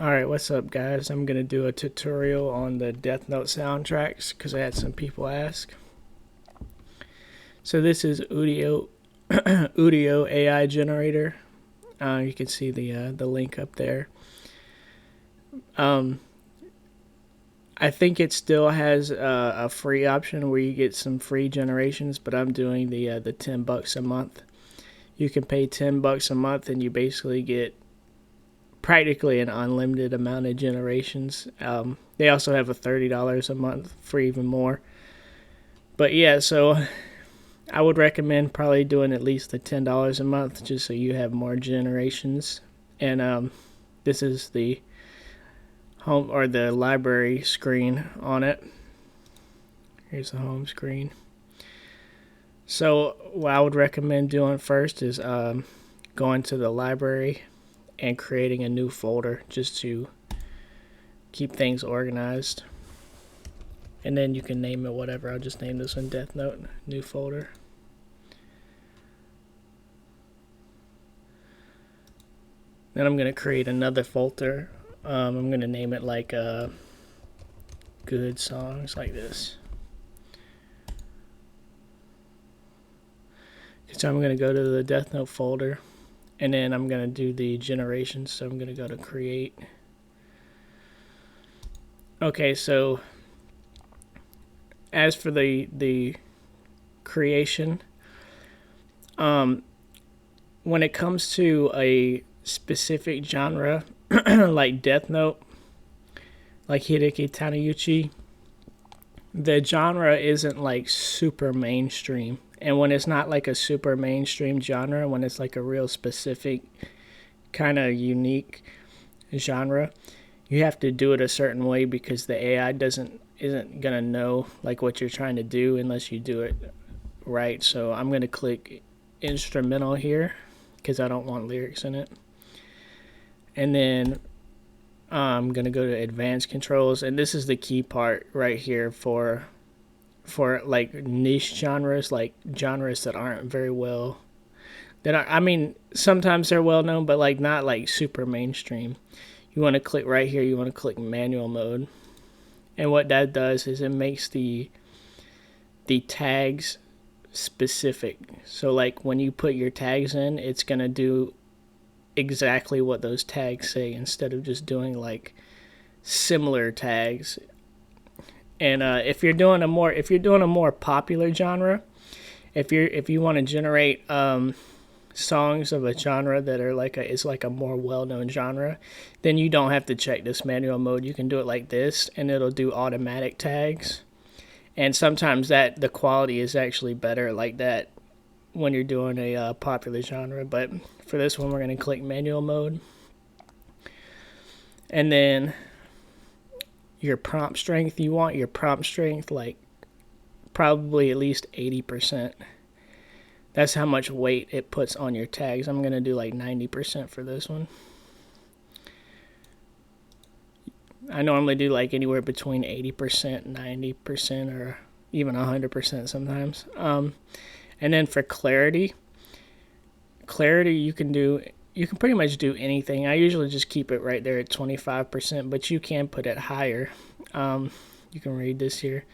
Alright, what's up guys? I'm going to do a tutorial on the Death Note soundtracks because I had some people ask. So this is Udio, Udio AI generator. You can see the link up there. I think it still has a free option where you get some free generations, but I'm doing the $10 a month. You can pay $10 a month and you basically get practically an unlimited amount of generations. They also have a $30 a month for even more. But yeah, so I would recommend probably doing at least the $10 a month just so you have more generations. And this is the home or the library screen on it. Here's the home screen. So what I would recommend doing first is going to the library and creating a new folder just to keep things organized. And then you can name it whatever. I'll just name this one Death Note, new folder. Then I'm going to create another folder. I'm going to name it like good songs, like this. So I'm going to go to the Death Note folder. And then I'm going to do the generations. So I'm going to go to create. Okay, so as for the creation, when it comes to a specific genre like Death Note, like Hideki Taniguchi, the genre isn't like super mainstream. And when it's not like a super mainstream genre, when it's like a real specific kind of unique genre, you have to do it a certain way because the AI isn't gonna know like what you're trying to do unless you do it right. So I'm gonna click instrumental here because I don't want lyrics in it. And then I'm gonna go to advanced controls, and this is the key part right here for like niche genres, like genres that aren't very well, I mean sometimes they're well known, but like not like super mainstream. You want to click right here, you want to click manual mode, and what that does is it makes the tags specific. So like when you put your tags in, it's gonna do exactly what those tags say instead of just doing like similar tags. And if you're doing a more popular genre, if you want to generate songs of a genre that are like it's like a more well-known genre, then you don't have to check this manual mode. You can do it like this, and it'll do automatic tags. And sometimes the quality is actually better like that when you're doing a popular genre. But for this one, we're going to click manual mode, and then your prompt strength, you want your prompt strength like probably at least 80%. That's how much weight it puts on your tags. I'm going to do like 90% for this one. I normally do like anywhere between 80%, 90%, or even 100% sometimes. And then for clarity, you can pretty much do anything. I usually just keep it right there at 25%, but you can put it higher. You can read this here.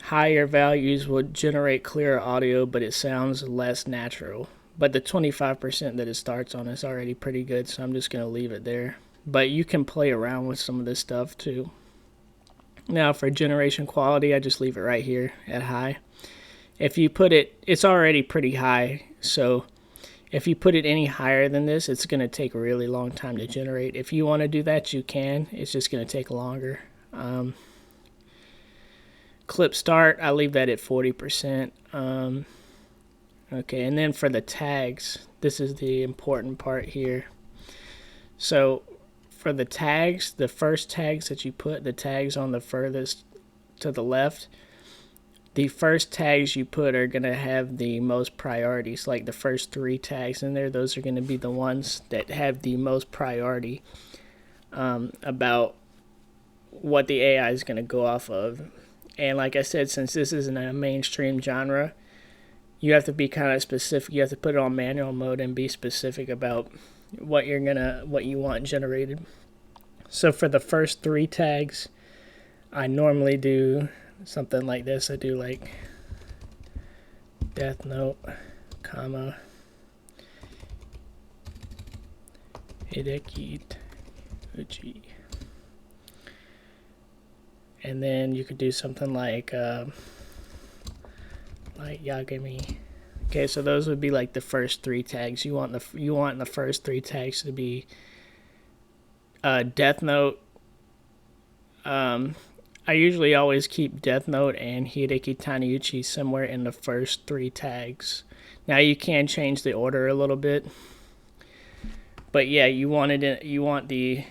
Higher values will generate clearer audio, but it sounds less natural. But the 25% that it starts on is already pretty good, so I'm just going to leave it there. But you can play around with some of this stuff too. Now for generation quality, I just leave it right here at high. If you put it's already pretty high, so if you put it any higher than this, it's going to take a really long time to generate. If you want to do that, you can. It's just going to take longer. Clip start, I leave that at 40%. Okay, and then for the tags, this is the important part here. So for the tags, the first tags that you put, the tags on the furthest to the left, the first tags you put are going to have the most priorities. Like the first 3 tags in there, those are going to be the ones that have the most priority about what the AI is going to go off of. And like I said, since this isn't a mainstream genre, you have to be kind of specific. You have to put it on manual mode and be specific about what you want generated. So for the first 3 tags, I normally do something like this. I do like Death Note, comma, Hideki Uchi. And then you could do something like Yagami. Okay, so those would be like the first 3 tags. You want the first 3 tags to be Death Note. I usually always keep Death Note and Hideki Taniguchi somewhere in the first 3 tags. Now you can change the order a little bit, but yeah, you want the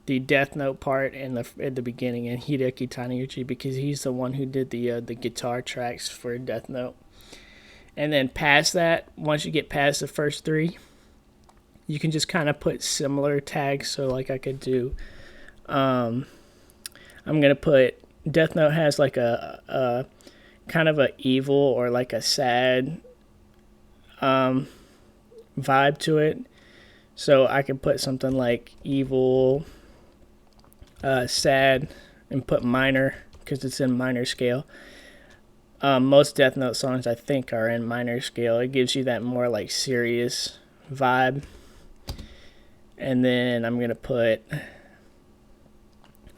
Death Note part at the beginning, and Hideki Taniguchi, because he's the one who did the guitar tracks for Death Note. And then past that, once you get past the first 3, you can just kind of put similar tags. So like I could do, I'm gonna put Death Note has like a kind of a evil or like a sad vibe to it. So I can put something like evil, sad, and put minor because it's in minor scale. Most Death Note songs I think are in minor scale. It gives you that more like serious vibe. And then I'm gonna put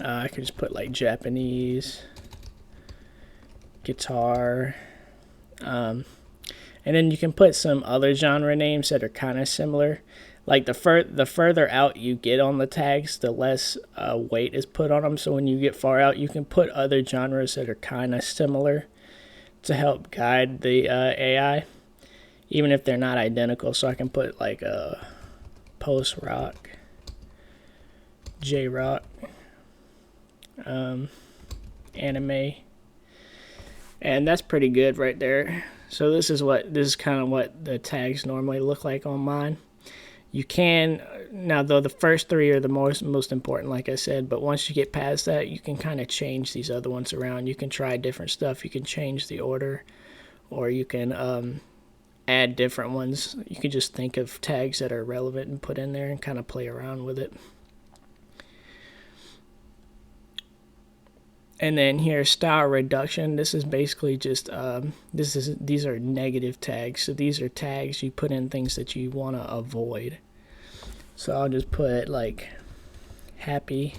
I could just put like Japanese guitar, and then you can put some other genre names that are kind of similar. Like the further out you get on the tags, the less weight is put on them. So when you get far out, you can put other genres that are kind of similar to help guide the AI, even if they're not identical. So I can put like a post rock, J rock, anime, and that's pretty good right there. So this is kind of what the tags normally look like on mine. You can now, though, the first 3 are the most important, like I said, but once you get past that, you can kind of change these other ones around. You can try different stuff. You can change the order, or you can add different ones. You can just think of tags that are relevant and put in there and kind of play around with it. And then here, style reduction. This is basically just these are negative tags. So these are tags you put in things that you want to avoid. So I'll just put like happy.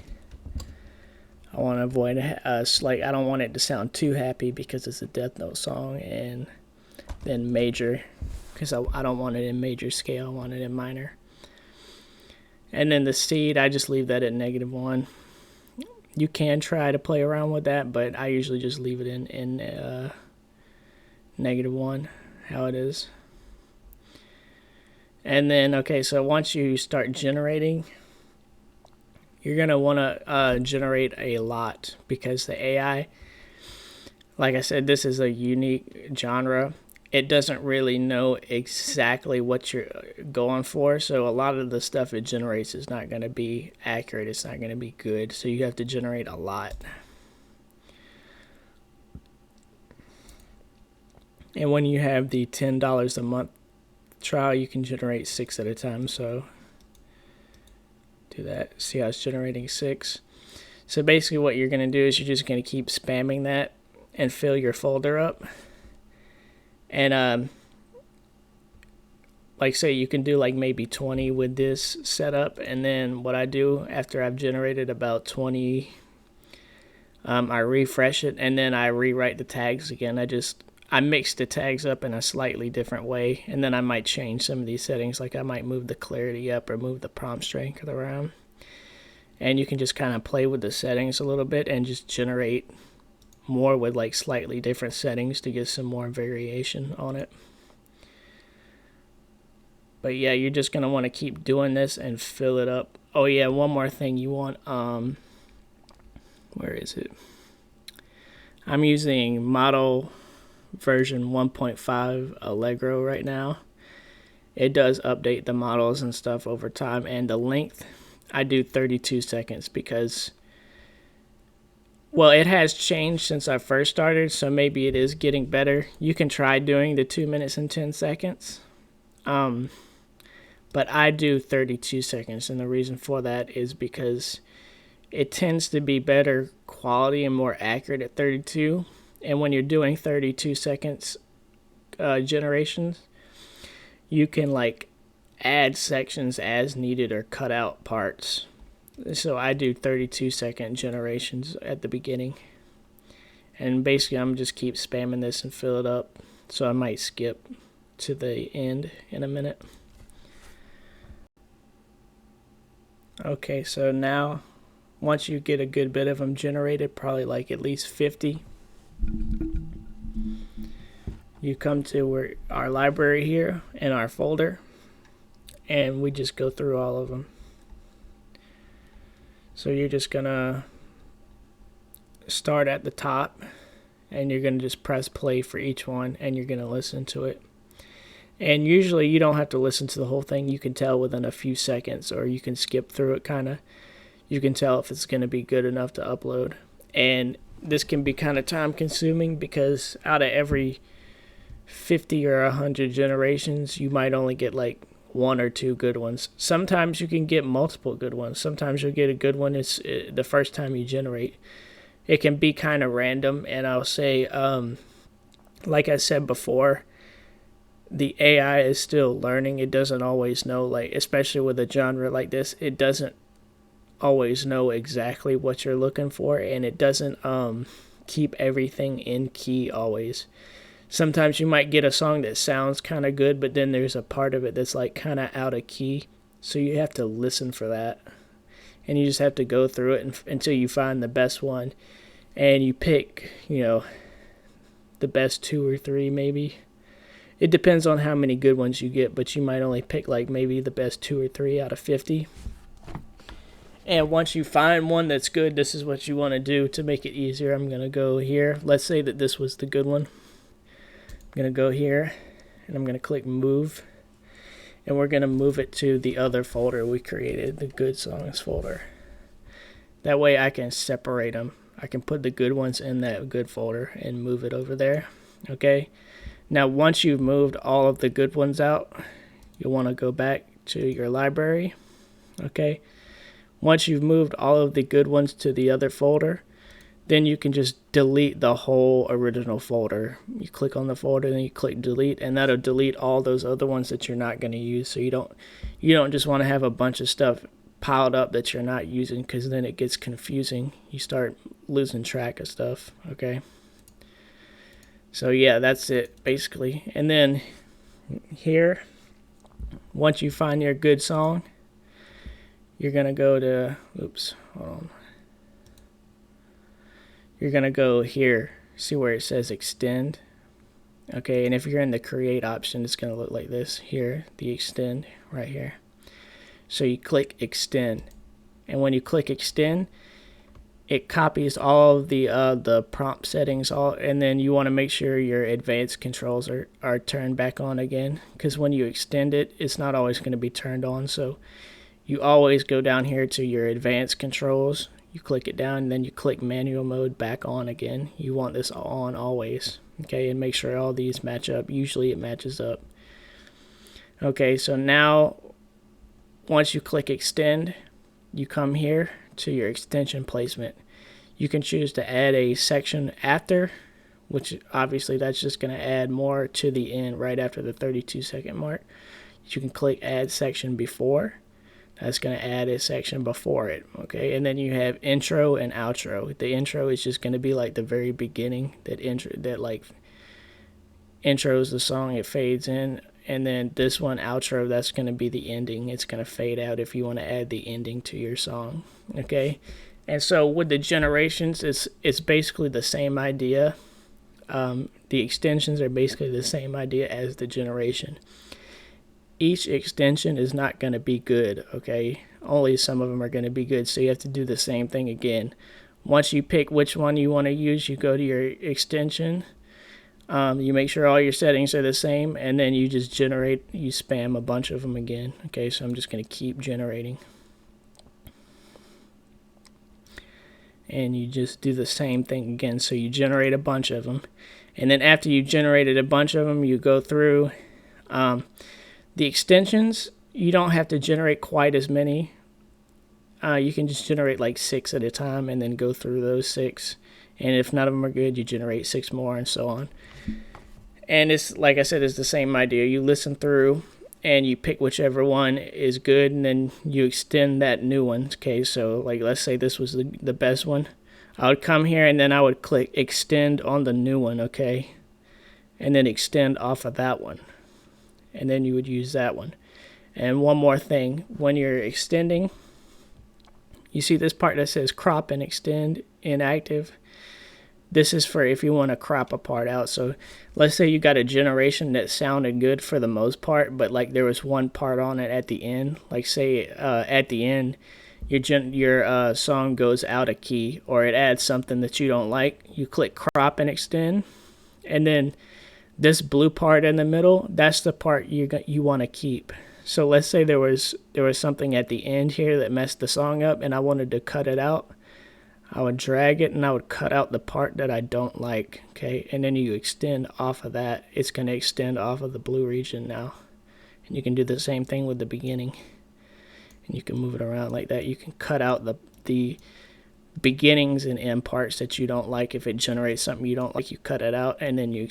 I want to avoid I don't want it to sound too happy because it's a Death Note song. And then major, because I don't want it in major scale. I want it in minor. And then the seed, I just leave that at -1. You can try to play around with that, but I usually just leave it in -1, how it is. And then, okay, so once you start generating, you're going to want to generate a lot, because the AI, like I said, this is a unique genre. It doesn't really know exactly what you're going for, so a lot of the stuff it generates is not going to be accurate. It's not going to be good, so you have to generate a lot. And when you have the $10 a month trial, you can generate 6 at a time. So do that. See how it's generating 6. So basically what you're going to do is you're just going to keep spamming that and fill your folder up. And like say you can do like maybe 20 with this setup, and then what I do after I've generated about 20, I refresh it, and then I rewrite the tags again. I mix the tags up in a slightly different way, and then I might change some of these settings, like I might move the clarity up or move the prompt strength around. And you can just kind of play with the settings a little bit and just generate more with like slightly different settings to get some more variation on it. But yeah, you're just going to want to keep doing this and fill it up. Oh yeah, one more thing you want, where is it? I'm using model version 1.5 Allegro right now. It does update the models and stuff over time, and the length, I do 32 seconds because Well, it has changed since I first started, so maybe it is getting better. You can try doing the 2 minutes and 10 seconds. But I do 32 seconds, and the reason for that is because it tends to be better quality and more accurate at 32. And when you're doing 32 seconds generations, you can like add sections as needed or cut out parts. So I do 32-second generations at the beginning. And basically I'm just keep spamming this and fill it up. So I might skip to the end in a minute. Okay, so now once you get a good bit of them generated, probably like at least 50, you come to our library here in our folder, and we just go through all of them. So you're just gonna start at the top, and you're gonna just press play for each one, and you're gonna listen to it. And usually you don't have to listen to the whole thing. You can tell within a few seconds, or you can skip through it kind of. You can tell if it's going to be good enough to upload. And this can be kind of time consuming because out of every 50 or 100 generations, you might only get like 1 or 2 good ones. Sometimes you can get multiple good ones. Sometimes you'll get a good one the first time you generate. It can be kind of random. And I'll say, like I said before, the AI is still learning. It doesn't always know, like, especially with a genre like this, it doesn't always know exactly what you're looking for, and it doesn't keep everything in key always. Sometimes you might get a song that sounds kind of good, but then there's a part of it that's like kind of out of key, so you have to listen for that, and you just have to go through it until you find the best one, and you pick, the best 2 or 3 maybe. It depends on how many good ones you get, but you might only pick like maybe the best 2 or 3 out of 50. And once you find one that's good, this is what you want to do to make it easier. I'm going to go here. Let's say that this was the good one. I'm going to go here, and I'm going to click move. And we're going to move it to the other folder we created, the good songs folder. That way I can separate them. I can put the good ones in that good folder and move it over there. Okay. Now, once you've moved all of the good ones out, you'll want to go back to your library. Okay. Once you've moved all of the good ones to the other folder, then you can just delete the whole original folder. You click on the folder, then you click delete, and that'll delete all those other ones that you're not going to use. So you don't just want to have a bunch of stuff piled up that you're not using, because then it gets confusing. You start losing track of stuff. Okay. So yeah, that's it basically. And then here, once you find your good song, you're going to go to, you're going to go here, see where it says extend. Okay, and if you're in the create option, it's going to look like this here, the extend right here. So you click extend. And when you click extend, it copies all of the prompt settings, and then you want to make sure your advanced controls are turned back on again, because when you extend it, it's not always going to be turned on. So you always go down here to your advanced controls, you click it down, and then you click manual mode back on again. You want this on always, okay, and make sure all these match up. Usually it matches up. Okay, so now once you click extend, you come here to your extension placement. You can choose to add a section after, which obviously that's just going to add more to the end right after the 32-second mark. You can click add section before. That's going to add a section before it. Okay, and then you have intro and outro. The intro is just going to be like the very beginning, that intros the song, it fades in. And then this one, outro, that's going to be the ending. It's going to fade out if you want to add the ending to your song. Okay, and so with the generations, it's basically the same idea. The extensions are basically the same idea as the generation. Each extension is not going to be good, okay? Only some of them are going to be good, so you have to do the same thing again. Once you pick which one you want to use, you go to your extension. You make sure all your settings are the same, and then you just you spam a bunch of them again. Okay, so I'm just going to keep generating. and you just do the same thing again. So you generate a bunch of them, and then after you generated a bunch of them, you go through the extensions. You don't have to generate quite as many. You can just generate like 6 at a time and then go through those 6. And if none of them are good, you generate 6 more and so on. And it's, like I said, it's the same idea. You listen through and you pick whichever one is good, and then you extend that new one. Okay, so like let's say this was the best one. I would come here and then I would click extend on the new one, okay? And then extend off of that one. And then you would use that one. And one more thing, when you're extending, you see this part that says crop and extend inactive. This is for if you want to crop a part out. So let's say you got a generation that sounded good for the most part, but like there was one part on it at the end. Like say at the end, your song goes out of key, or it adds something that you don't like. You click crop and extend, and then this blue part in the middle, that's the part you want to keep. So let's say there was something at the end here that messed the song up, and I wanted to cut it out. I would drag it and I would cut out the part that I don't like, okay? And then you extend off of that. It's going to extend off of the blue region now. And you can do the same thing with the beginning. And you can move it around like that. You can cut out the beginnings and end parts that you don't like. If it generates something you don't like, you cut it out, and then you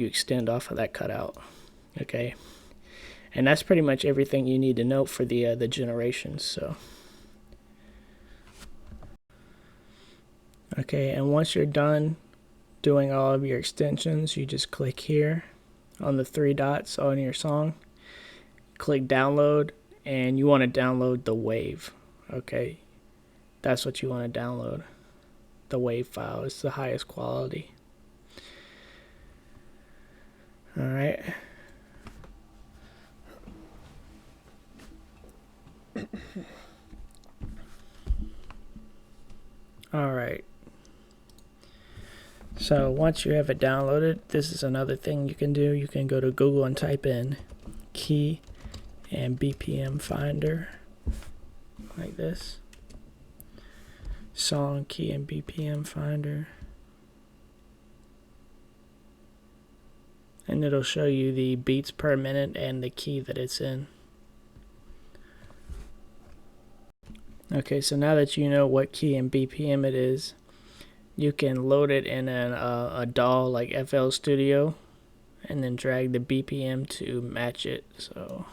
extend off of that cutout, okay? And that's pretty much everything you need to know for the generations, so... Okay, and once you're done doing all of your extensions, you just click here on the 3 dots on your song, click download, and you want to download the wave, okay? That's what you want to download, the wave file. It's the highest quality. Alright. Alright. So once you have it downloaded, this is another thing you can do. You can go to Google and type in key and BPM finder, like this. Song key and BPM finder. And it'll show you the beats per minute and the key that it's in. Okay, so now that you know what key and BPM it is, you can load it in a DAW like FL Studio, and then drag the BPM to match it. So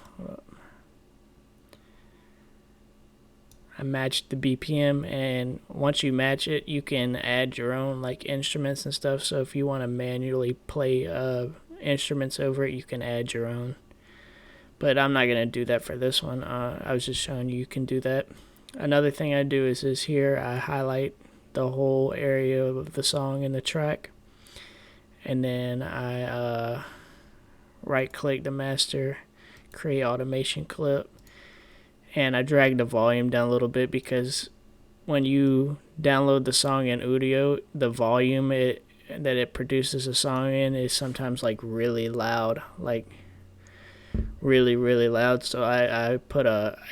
I matched the BPM, and once you match it, you can add your own like instruments and stuff. So if you want to manually play instruments over it, you can add your own. But I'm not gonna do that for this one. I was just showing you can do that. Another thing I do is here I highlight the whole area of the song in the track, and then I right click the master, create automation clip, and I drag the volume down a little bit, because when you download the song in Udio, the volume that it produces a song in is sometimes like really loud, like really loud. So I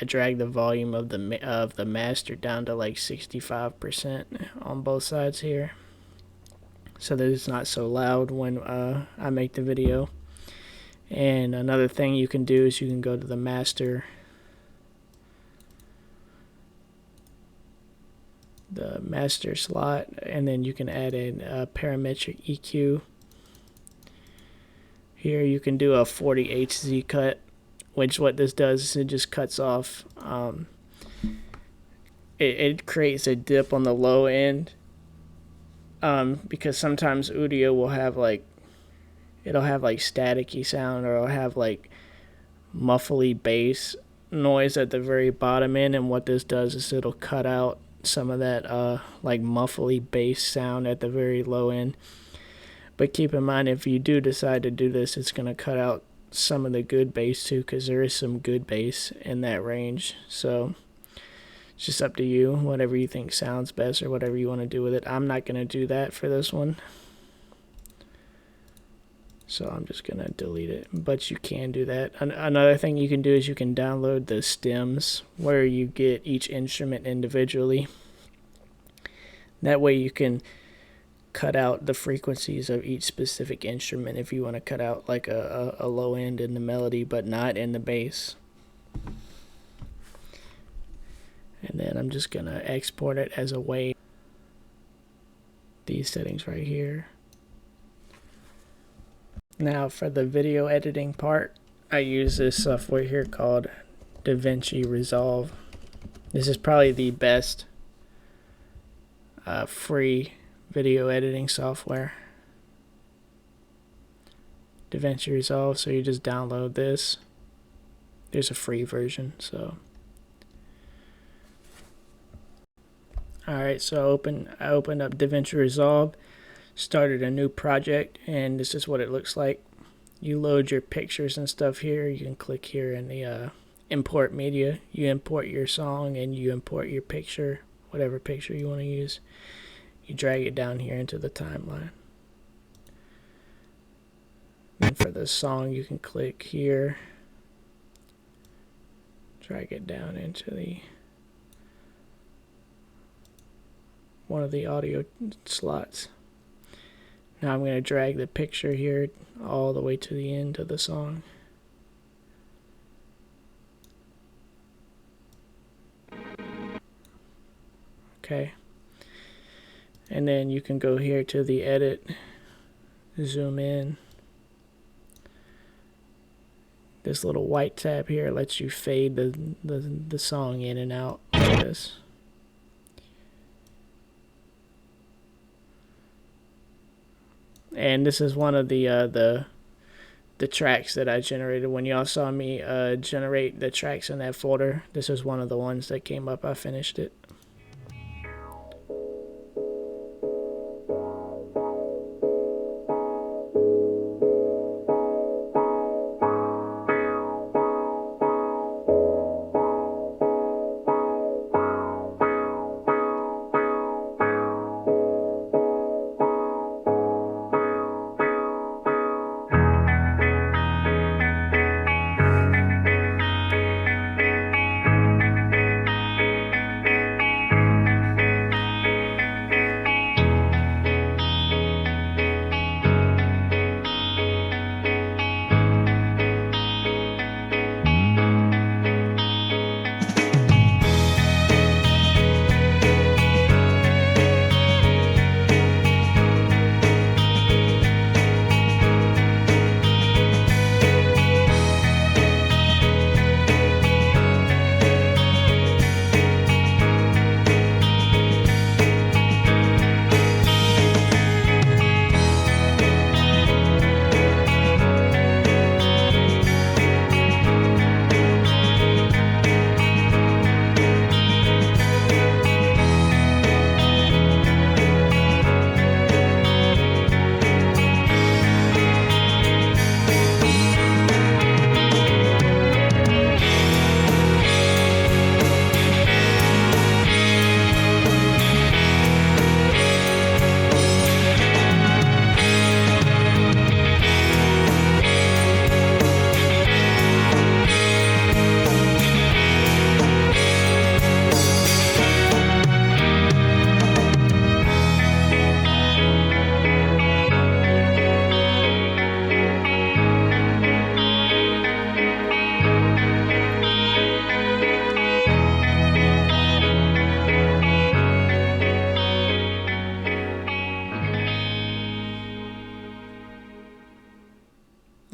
drag the volume of the master down to like 65% on both sides here, so that it's not so loud when I make the video. And another thing you can do is you can go to the master, slot, and then you can add in a parametric EQ. Here you can do a 40 Hz cut, which what this does is it just cuts off, it creates a dip on the low end, because sometimes Udio will have like, it'll have like staticky sound, or it'll have like muffly bass noise at the very bottom end, and what this does is it'll cut out some of that like muffly bass sound at the very low end. But keep in mind, if you do decide to do this, it's going to cut out some of the good bass too, because there is some good bass in that range. So it's just up to you, whatever you think sounds best or whatever you want to do with it. I'm not going to do that for this one, so I'm just going to delete it, but you can do that. Another thing you can do is you can download the stems where you get each instrument individually. That way you can cut out the frequencies of each specific instrument if you want to cut out like a low end in the melody but not in the bass. And then I'm just gonna export it as a wave. These settings right here. Now for the video editing part, I use this software here called DaVinci Resolve. This is probably the best free video editing software. DaVinci Resolve, so you just download this. There's a free version, so. Alright, so I opened up DaVinci Resolve, started a new project, and this is what it looks like. You load your pictures and stuff here. You can click here in the import media. You import your song and you import your picture, whatever picture you want to use. You drag it down here into the timeline. And for the song, you can click here, drag it down into the one of the audio slots. Now I'm going to drag the picture here all the way to the end of the song. Okay. And then you can go here to the edit, zoom in. This little white tab here lets you fade the song in and out like this. And this is one of the tracks that I generated. When y'all saw me generate the tracks in that folder, this is one of the ones that came up. I finished it.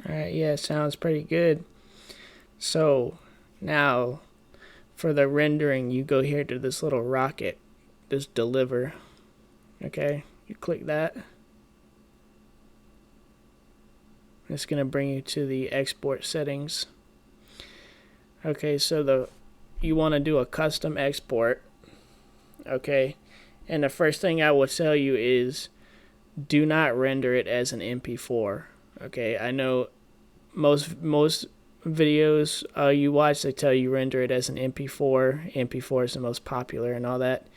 Alright, yeah, sounds pretty good. So now for the rendering, you go here to this little rocket, this deliver. Okay, you click that. It's going to bring you to the export settings. Okay, so you want to do a custom export. Okay, and the first thing I will tell you is do not render it as an MP4. Okay, I know most videos you watch, they tell you render it as an MP4. MP4 is the most popular and all that.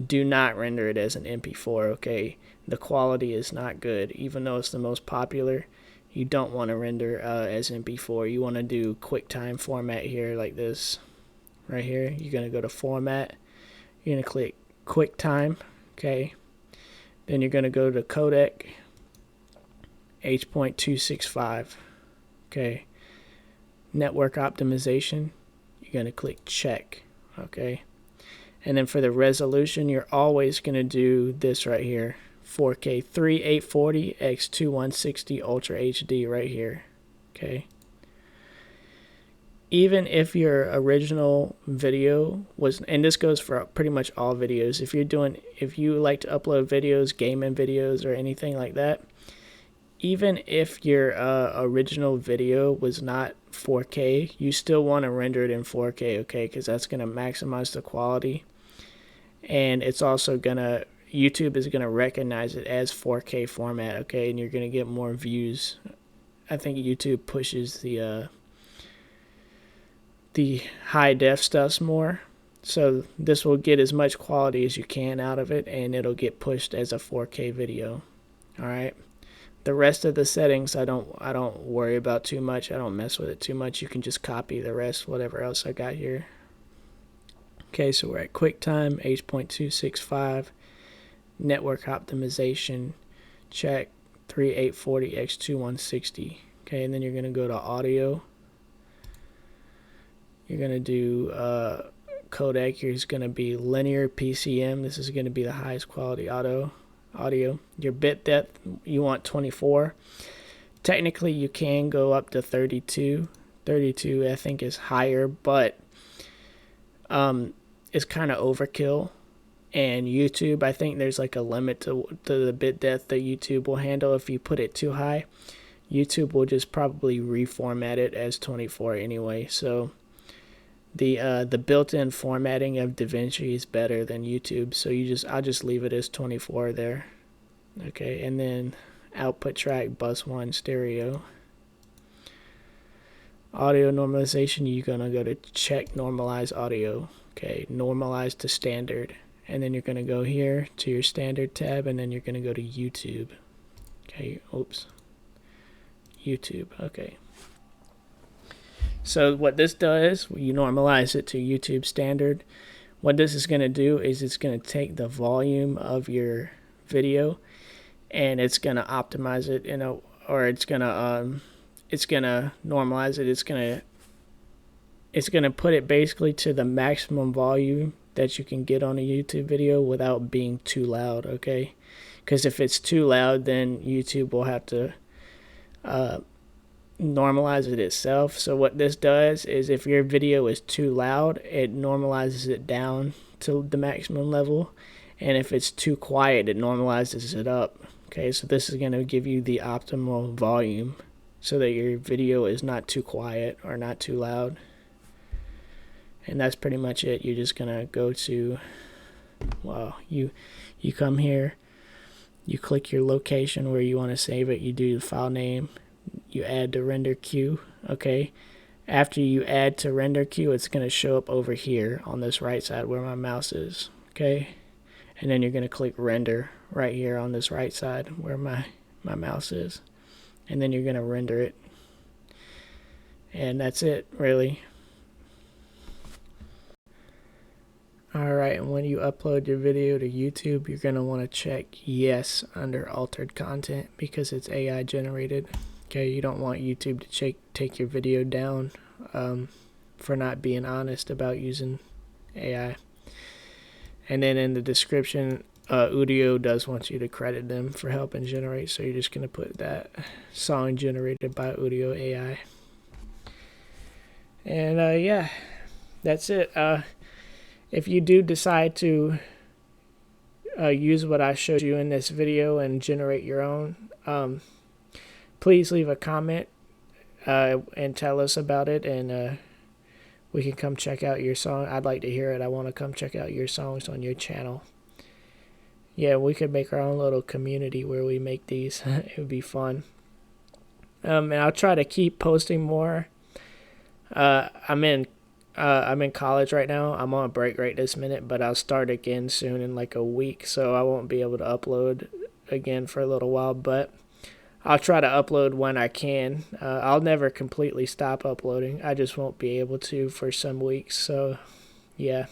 Do not render it as an MP4. Okay, the quality is not good, even though it's the most popular. You don't want to render as MP4. You want to do QuickTime format here, like this right here. You're going to go to format. You're going to click QuickTime. Okay. Then you're going to go to codec H.265. Okay. Network optimization, you're going to click check. Okay. And then for the resolution, you're always going to do this right here. 4K 3840 x 2160 Ultra HD right here. Okay. Even if your original video was, and this goes for pretty much all videos, if you like to upload videos, gaming videos, or anything like that, even if your original video was not 4K, you still want to render it in 4K, okay? Because that's going to maximize the quality. And it's also going to, YouTube is going to recognize it as 4K format, okay? And you're going to get more views. I think YouTube pushes the high def stuffs more. So this will get as much quality as you can out of it, and it'll get pushed as a 4K video. All right. The rest of the settings I don't worry about too much. I don't mess with it too much. You can just copy the rest, whatever else I got here. Okay, so we're at QuickTime, H.265, network optimization, check 3840 x 2160. Okay, and then you're gonna go to audio. You're gonna do codec. Here's gonna be linear PCM. This is gonna be the highest quality audio. Your bit depth, you want 24. Technically you can go up to 32. 32 I think is higher, but it's kind of overkill. And YouTube, I think there's like a limit to the bit depth that YouTube will handle. If you put it too high, YouTube will just probably reformat it as 24 anyway. So the built-in formatting of DaVinci is better than YouTube, so I'll just leave it as 24 there. Okay, and then output track, bus 1, stereo. Audio normalization, you're gonna go to check normalize audio. Okay, normalize to standard, and then you're gonna go here to your standard tab, and then you're gonna go to YouTube. Okay, oops, YouTube. Okay. So what this does, you normalize it to YouTube standard. What this is going to do is it's going to take the volume of your video and it's going to optimize it, or it's going to normalize it. It's going to put it basically to the maximum volume that you can get on a YouTube video without being too loud, okay? Because if it's too loud, then YouTube will have to normalize it itself. So what this does is if your video is too loud, it normalizes it down to the maximum level, and if it's too quiet, it normalizes it up. Okay, so this is going to give you the optimal volume so that your video is not too quiet or not too loud. And that's pretty much it. You're just going to go to, well, you come here, you click your location where you want to save it, you do the file name, you add to render queue. Okay, after you add to render queue, it's going to show up over here on this right side where my mouse is. Okay, and then you're going to click render right here on this right side where my mouse is, and then you're going to render it, and that's it really. Alright, and when you upload your video to YouTube, you're going to want to check yes under altered content because it's AI generated. Okay, you don't want YouTube to take your video down for not being honest about using AI. And then in the description, Udio does want you to credit them for helping generate, so you're just going to put that song generated by Udio AI. And yeah, that's it. If you do decide to use what I showed you in this video and generate your own, please leave a comment and tell us about it, and we can come check out your song. I'd like to hear it. I want to come check out your songs on your channel. Yeah, we could make our own little community where we make these. It would be fun. And I'll try to keep posting more. I'm in college right now. I'm on a break right this minute, but I'll start again soon in like a week, so I won't be able to upload again for a little while, but I'll try to upload when I can. I'll never completely stop uploading. I just won't be able to for some weeks, so yeah.